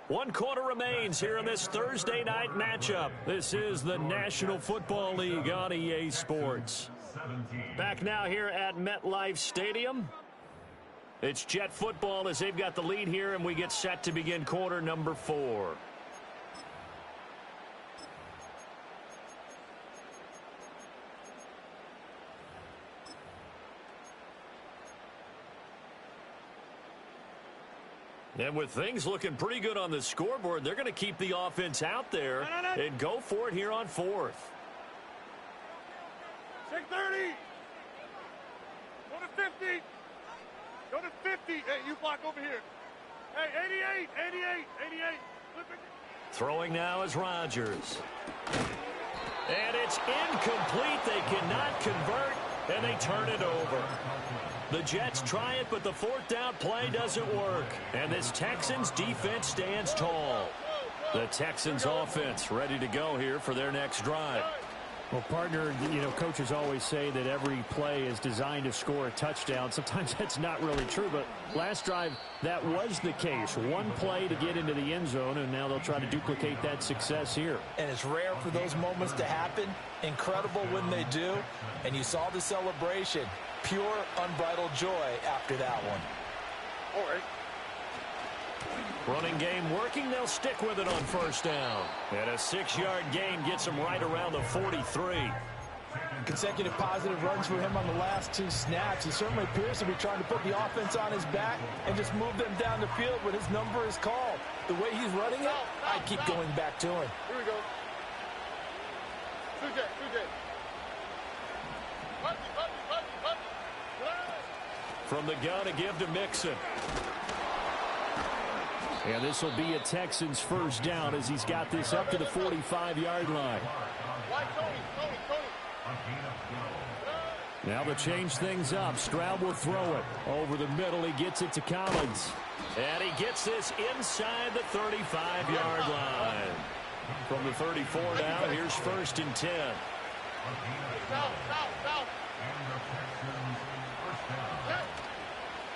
One quarter remains here in this Thursday night matchup. This is the National Football League on EA Sports. Back now here at MetLife Stadium. It's Jet football as they've got the lead here, and we get set to begin quarter number 4. And with things looking pretty good on the scoreboard, they're going to keep the offense out there and go for it here on fourth. 630. Go to 50. Go to 50. Hey, you block over here. Hey, 88. Throwing now is Rodgers. And it's incomplete. They cannot convert, and they turn it over. The Jets try it, but the fourth down play doesn't work. And this Texans defense stands tall. The Texans offense ready to go here for their next drive. Well, partner, coaches always say that every play is designed to score a touchdown. Sometimes that's not really true, but last drive, that was the case. One play to get into the end zone, and now they'll try to duplicate that success here. And it's rare for those moments to happen. Incredible when they do. And you saw the celebration. Pure, unbridled joy after that one. All right. Running game working. They'll stick with it on first down. And a 6-yard gain gets him right around the 43. Consecutive positive runs for him on the last 2 snaps. He certainly appears to be trying to put the offense on his back and just move them down the field when his number is called. The way he's running it, I keep going back to him. Here we go. 2J. From the gun to give to Mixon. And this will be a Texans first down as he's got this up to the 45-yard line. Now to change things up, Stroud will throw it. Over the middle, he gets it to Collins. And he gets this inside the 35-yard line. From the 34 now, here's first and 10.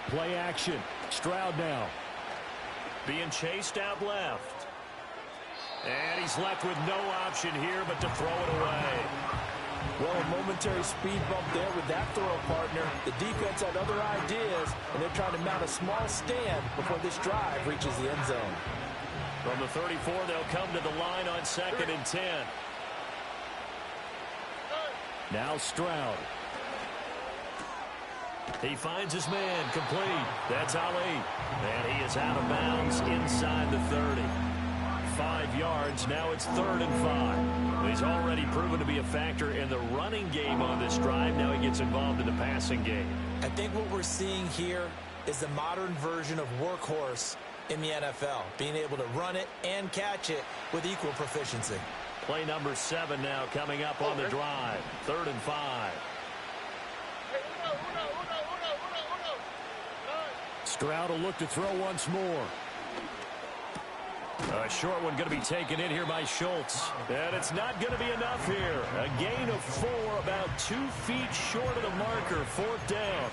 Play action. Stroud now. Being chased out left. And he's left with no option here but to throw it away. Well, a momentary speed bump there with that throw, partner. The defense had other ideas, and they're trying to mount a small stand before this drive reaches the end zone. From the 34, they'll come to the line on 2nd and 10. Now Stroud. He finds his man, complete. That's Ali. And he is out of bounds inside the 30. 5 yards, now it's 3rd and 5. He's already proven to be a factor in the running game on this drive. Now he gets involved in the passing game. I think what we're seeing here is the modern version of workhorse in the NFL, being able to run it and catch it with equal proficiency. Play number 7 now coming up on the drive. 3rd and 5. Stroud will look to throw once more. A short one going to be taken in here by Schultz. And it's not going to be enough here. A gain of 4, about 2 feet short of the marker. 4th down.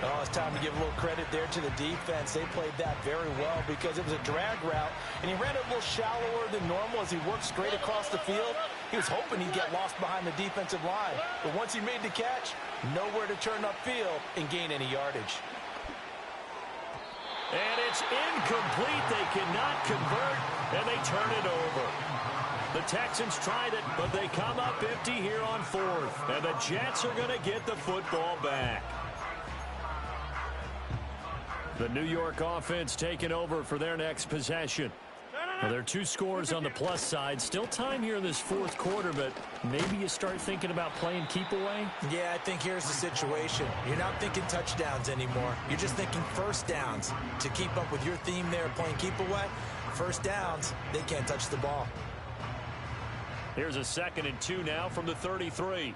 Oh, it's time to give a little credit there to the defense. They played that very well because it was a drag route, and he ran it a little shallower than normal as he worked straight across the field. He was hoping he'd get lost behind the defensive line. But once he made the catch, nowhere to turn upfield and gain any yardage. And it's incomplete. They cannot convert, and they turn it over. The Texans tried it, but they come up empty here on 4th. And the Jets are going to get the football back. The New York offense taking over for their next possession. Well, there are 2 scores on the plus side. Still time here in this 4th quarter, but maybe you start thinking about playing keep away? Yeah, I think here's the situation. You're not thinking touchdowns anymore. You're just thinking first downs. To keep up with your theme there, playing keep away, first downs, they can't touch the ball. Here's a 2nd and 2 now from the 33.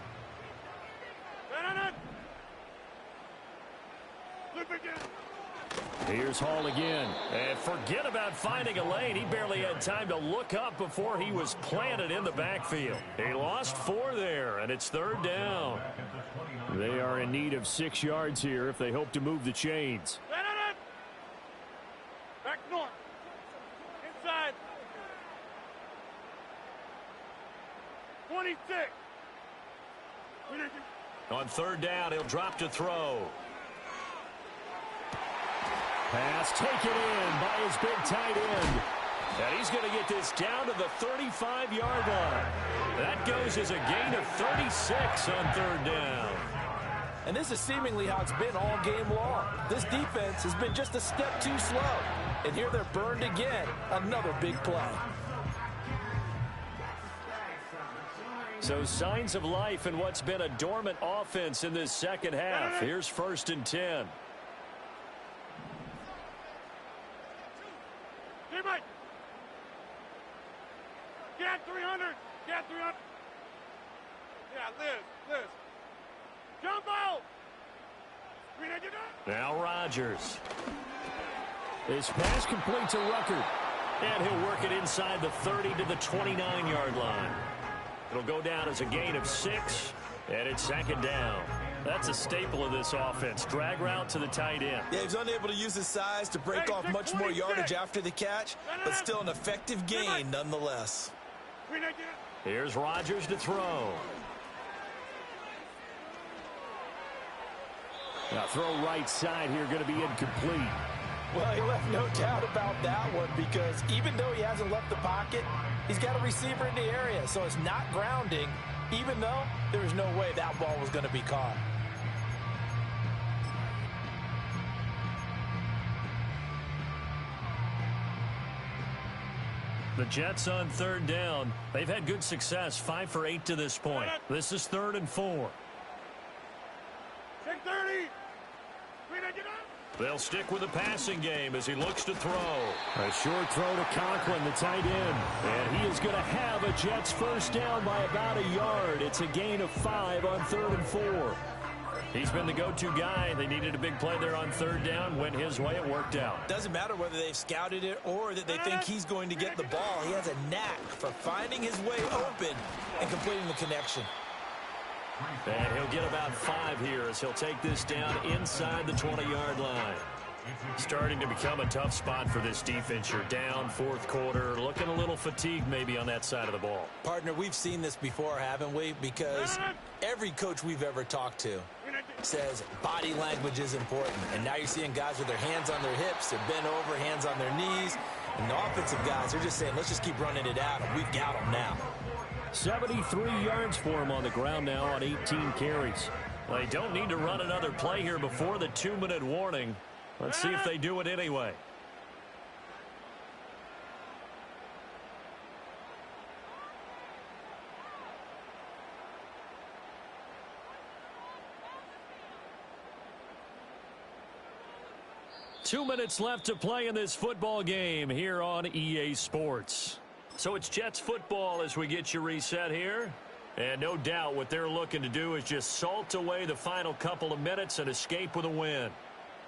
Here's Hall again. And forget about finding a lane. He barely had time to look up before he was planted in the backfield. He lost 4 there, and it's 3rd down. They are in need of 6 yards here if they hope to move the chains. Back north. Inside. 26. On 3rd down, he'll drop to throw. Pass taken in by his big tight end. And he's going to get this down to the 35-yard line. That goes as a gain of 36 on 3rd down. And this is seemingly how it's been all game long. This defense has been just a step too slow. And here they're burned again. Another big play. So signs of life in what's been a dormant offense in this second half. Here's 1st and 10. Teammate. Get 300. Get 300. Yeah, Liz. Jumbo. Now Rodgers. His pass complete to Ruckert. And he'll work it inside the 30 to the 29-yard line. It'll go down as a gain of 6, and it's 2nd down. That's a staple of this offense. Drag route to the tight end. Yeah, he's unable to use his size to break off much more yardage after the catch, but still an effective gain nonetheless. Here's Rodgers to throw. Now throw right side here, going to be incomplete. Well, he left no doubt about that one because even though he hasn't left the pocket, he's got a receiver in the area, so it's not grounding, even though there's no way that ball was going to be caught. The Jets on 3rd down. They've had good success, 5 for 8 to this point. This is 3rd and 4. 6:30. They'll stick with the passing game as he looks to throw. A short throw to Conklin, the tight end. And he is going to have a Jets 1st down by about a yard. It's a gain of 5 on 3rd and 4. He's been the go-to guy. They needed a big play there on 3rd down. Went his way. It worked out. Doesn't matter whether they've scouted it or that they think he's going to get the ball. He has a knack for finding his way open and completing the connection. And he'll get about 5 here as he'll take this down inside the 20-yard line. Starting to become a tough spot for this defense. You're down 4th quarter, looking a little fatigued maybe on that side of the ball. Partner, we've seen this before, haven't we? Because every coach we've ever talked to says body language is important. And now you're seeing guys with their hands on their hips, they're bent over, hands on their knees. And the offensive guys are just saying, let's just keep running it out, and we've got them now. 73 yards for him on the ground now on 18 carries. They don't need to run another play here before the 2-minute warning. Let's see if they do it anyway. Two minutes left to play in this football game here on EA Sports. So it's Jets football as we get you reset here. And no doubt what they're looking to do is just salt away the final couple of minutes and escape with a win.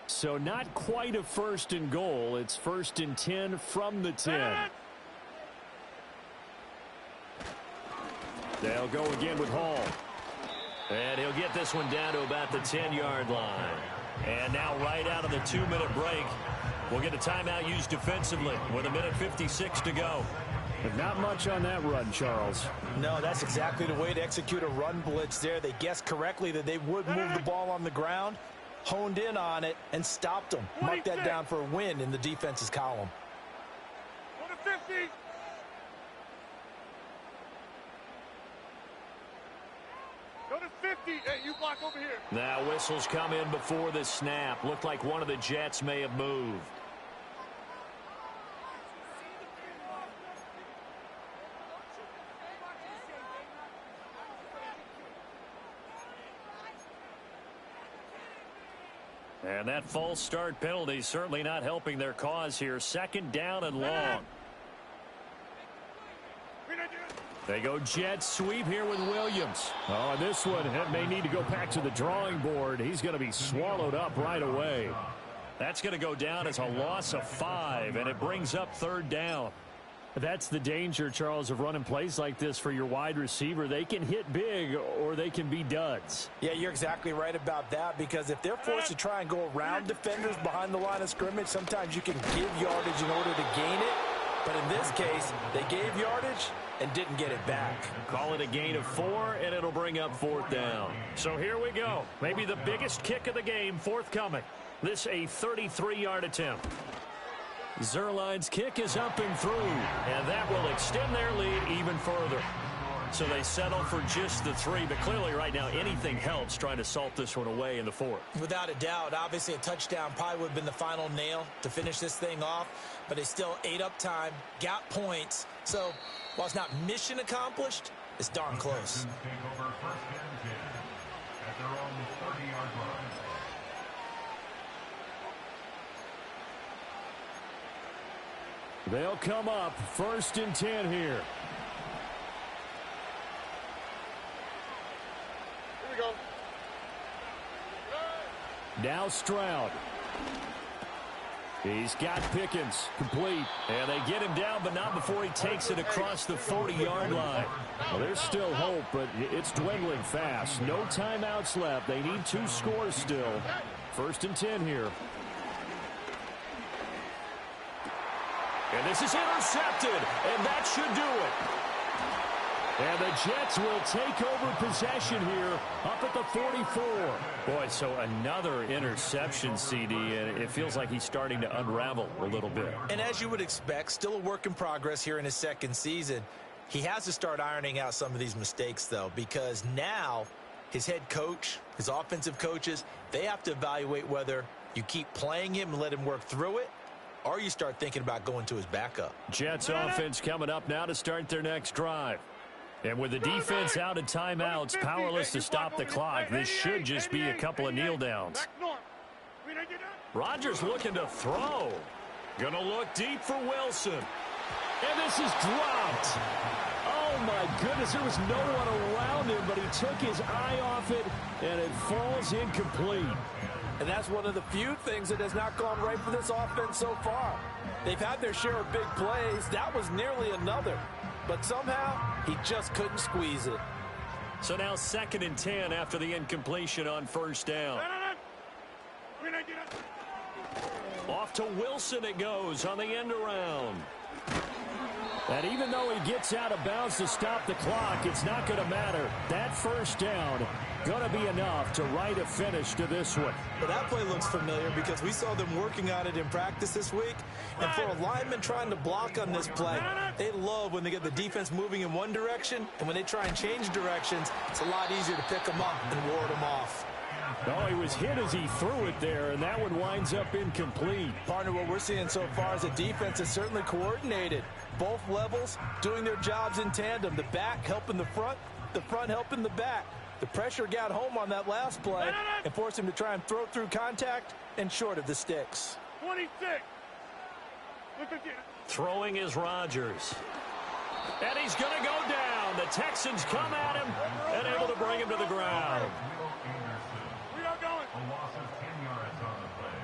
So not quite a 1st and goal. It's 1st and 10 from the 10. They'll go again with Hall. And he'll get this one down to about the 10-yard line. And now right out of the 2-minute break, we'll get a timeout used defensively with 1:56 to go. Not much on that run, Charles. No, that's exactly the way to execute a run blitz there. They guessed correctly that they would move the ball on the ground, honed in on it, and stopped them. Mark that down for a win in the defense's column. 150. Go to 50. Hey, you block over here. Now whistles come in before the snap. Looked like one of the Jets may have moved. And that false start penalty certainly not helping their cause here. 2nd down and long. They go jet sweep here with Williams. Oh, and this one may need to go back to the drawing board. He's going to be swallowed up right away. That's going to go down as a loss of 5, and it brings up 3rd down. That's the danger, Charles, of running plays like this for your wide receiver. They can hit big or they can be duds. Yeah, you're exactly right about that, because if they're forced to try and go around defenders behind the line of scrimmage, sometimes you can give yardage in order to gain it. But in this case, they gave yardage and didn't get it back. Call it a gain of 4, and it'll bring up 4th down. So here we go. Maybe the biggest kick of the game forthcoming. This a 33-yard attempt. Zerline's kick is up and through, and that will extend their lead even further. So they settle for just the 3, but clearly right now anything helps trying to salt this one away in the 4th. Without a doubt, obviously a touchdown probably would have been the final nail to finish this thing off, but they still ate up time, got points. So while it's not mission accomplished, it's darn close. They'll come up 1st and 10 here. Here we go. Now Stroud. He's got Pickens complete. And they get him down, but not before he takes it across the 40-yard line. Well, there's still hope, but it's dwindling fast. No timeouts left. They need 2 scores still. 1st and 10 here. And this is intercepted, and that should do it. And the Jets will take over possession here up at the 44. Boy, so another interception, CD, and it feels like he's starting to unravel a little bit. And as you would expect, still a work in progress here in his 2nd season. He has to start ironing out some of these mistakes, though, because now his head coach, his offensive coaches, they have to evaluate whether you keep playing him and let him work through it, or you start thinking about going to his backup. Jets offense coming up now to start their next drive. And with the defense out of timeouts, powerless to stop the clock, this should just be a couple of kneel downs. Rodgers looking to throw. Gonna look deep for Wilson. And this is dropped. Oh, my goodness, there was no one around him, but he took his eye off it, and it falls incomplete. And that's one of the few things that has not gone right for this offense so far. They've had their share of big plays. That was nearly another. But somehow, he just couldn't squeeze it. So now 2nd and 10 after the incompletion on 1st down. Off to Wilson it goes on the end around. And even though he gets out of bounds to stop the clock, it's not going to matter. That 1st down going to be enough to write a finish to this one. But that play looks familiar because we saw them working on it in practice this week. And for a lineman trying to block on this play, they love when they get the defense moving in one direction. And when they try and change directions, it's a lot easier to pick them up and ward them off. Oh, he was hit as he threw it there, and that one winds up incomplete. Partner, what we're seeing so far is the defense is certainly coordinated. Both levels doing their jobs in tandem. The back helping the front helping the back. The pressure got home on that last play and forced him to try and throw through contact and short of the sticks. 26. Look at you. Throwing is Rodgers. And he's going to go down. The Texans come at him and able to bring him to the ground. We are going. A loss of 10 yards on the play.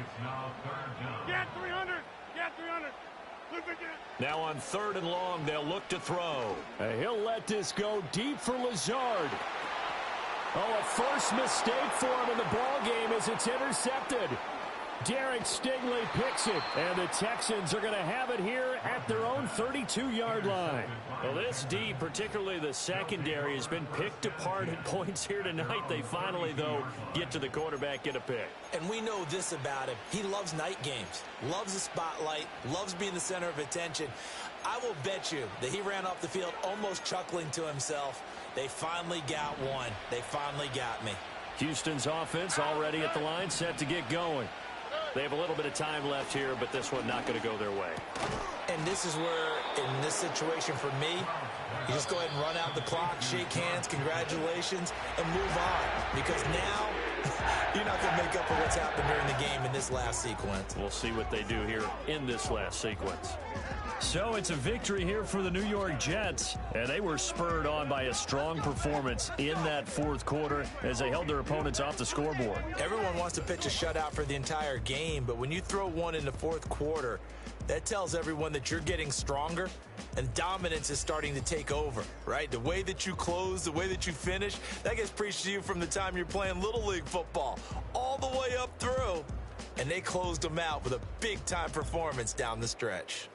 It's now 3rd down. Get 300. Get 300. Look at you. Now on 3rd and long, they'll look to throw. He'll let this go deep for Lazard. Oh, a first mistake for him in the ball game as it's intercepted. Derek Stingley picks it, and the Texans are going to have it here at their own 32-yard line. Well, this D, particularly the secondary, has been picked apart at points here tonight. They finally, though, get to the quarterback, get a pick. And we know this about him. He loves night games, loves the spotlight, loves being the center of attention. I will bet you that he ran off the field almost chuckling to himself. They finally got one. They finally got me. Houston's offense already at the line, set to get going. They have a little bit of time left here, but this one not going to go their way. And this is where, in this situation for me, you just go ahead and run out the clock, shake hands, congratulations, and move on. Because now, you're not going to make up for what's happened during the game in this last sequence. We'll see what they do here in this last sequence. So it's a victory here for the New York Jets, and they were spurred on by a strong performance in that 4th quarter as they held their opponents off the scoreboard. Everyone wants to pitch a shutout for the entire game, but when you throw one in the 4th quarter, that tells everyone that you're getting stronger and dominance is starting to take over, right? The way that you close, the way that you finish, that gets preached to you from the time you're playing Little League football all the way up through, and they closed them out with a big-time performance down the stretch.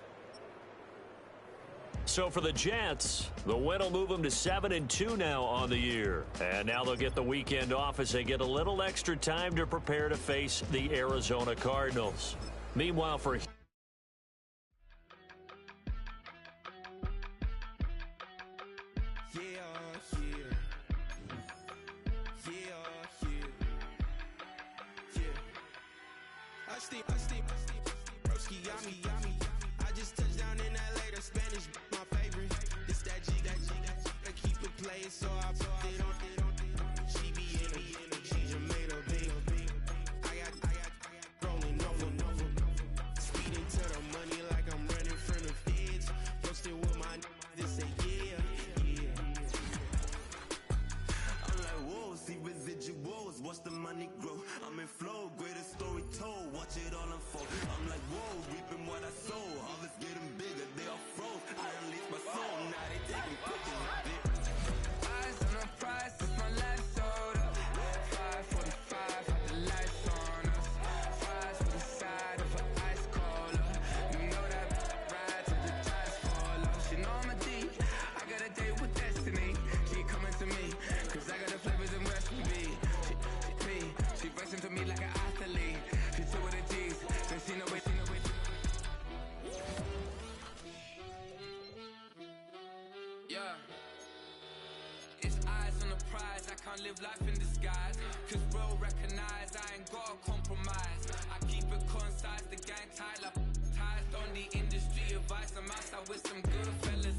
So for the Jets, the win will move them to 7-2 now on the year. And now they'll get the weekend off as they get a little extra time to prepare to face the Arizona Cardinals. Meanwhile, for Broski, yummy. I just touched down in LA, the Spanish, my favorite. This that G. I keep it playing, so I put it on. She be in it, she just made a big. I got rolling over. Speeding to the money like I'm running from the feds. Posted with my this say yeah. I'm like, whoa, see residuals, watch the money grow. I'm in flow, greatest story told, watch it all unfold. I'm like, whoa, reaping what I sow, harvest getting bigger, they all froze. I unleashed my soul, now they taking pictures of it. Eyes on the prize, it's my last soda. 5:45, had the lights on us. Fries with the side of an ice cola. You know that ride till the tires fall off. She know I'm a D, I got a date with destiny. She coming to me, cause I got the flavors and recipe. She pressing to me like an athlete. She took with the G's, then she know it. Yeah. It's eyes on the prize, I can't live life in disguise. Cause bro recognize I ain't gotta compromise. I keep it concise, the gang tight like ties on the industry advice. I'm outside with some good fellas